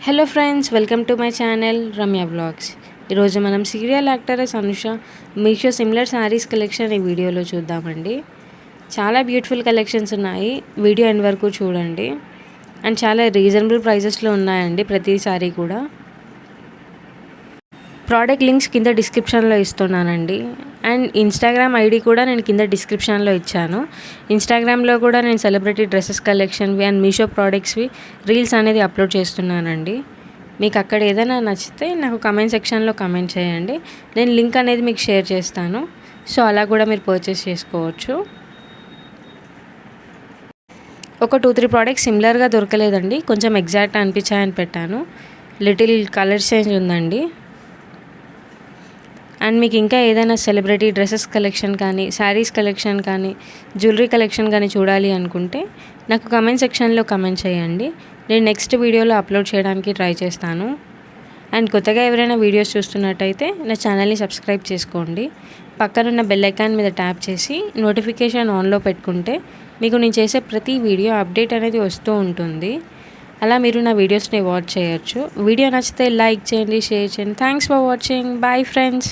Hello friends, welcome to my channel Ramya vlogs. ఈరోజు మనం serial actress Anusha Meesho similar saris collection ఈ వీడియోలో చూద్దామండి. చాలా బ్యూటిఫుల్ కలెక్షన్స్ ఉన్నాయి, వీడియో ఎండ్ వరకు చూడండి. అండ్ చాలా రీజనబుల్ ప్రైజెస్లో ఉన్నాయండి ప్రతి శారీ కూడా. ప్రోడక్ట్ లింక్స్ కింద డిస్క్రిప్షన్లో ఇస్తున్నానండి. అండ్ ఇన్స్టాగ్రామ్ ఐడి కూడా నేను కింద డిస్క్రిప్షన్లో ఇచ్చాను. ఇన్స్టాగ్రామ్లో కూడా నేను సెలబ్రిటీ డ్రెస్సెస్ కలెక్షన్వి అండ్ మీషో ప్రోడక్ట్స్వి రీల్స్ అనేది అప్లోడ్ చేస్తున్నానండి. మీకు అక్కడ ఏదైనా నచ్చితే నాకు కమెంట్ సెక్షన్లో కమెంట్ చేయండి, నేను లింక్ అనేది మీకు షేర్ చేస్తాను. సో అలా కూడా మీరు పర్చేస్ చేసుకోవచ్చు. ఒక 2-3 ప్రోడక్ట్స్ సిమిలర్గా దొరకలేదండి, కొంచెం ఎగ్జాక్ట్ అనిపించాయని పెట్టాను. లిటిల్ కలర్ చేంజ్ ఉందండి. అండ్ మీకు ఇంకా ఏదైనా సెలబ్రిటీ డ్రెస్సెస్ కలెక్షన్ కానీ, శారీస్ కలెక్షన్ కానీ, జ్యువెలరీ కలెక్షన్ కానీ చూడాలి అనుకుంటే నాకు కమెంట్ సెక్షన్లో కమెంట్ చేయండి, నేను నెక్స్ట్ వీడియోలో అప్లోడ్ చేయడానికి ట్రై చేస్తాను. అండ్ కొత్తగా ఎవరైనా వీడియోస్ చూస్తున్నట్టయితే నా ఛానల్ని సబ్స్క్రైబ్ చేసుకోండి. పక్కనున్న బెల్ ఐకాన్ మీద ట్యాప్ చేసి నోటిఫికేషన్ ఆన్లో పెట్టుకుంటే మీకు నేను చేసే ప్రతి వీడియో అప్డేట్ అనేది వస్తూ ఉంటుంది. అలా మీరు నా వీడియోస్ని వాచ్ చేయొచ్చు. వీడియో నచ్చితే లైక్ చేయండి, షేర్ చేయండి. Thanks for watching. Bye friends.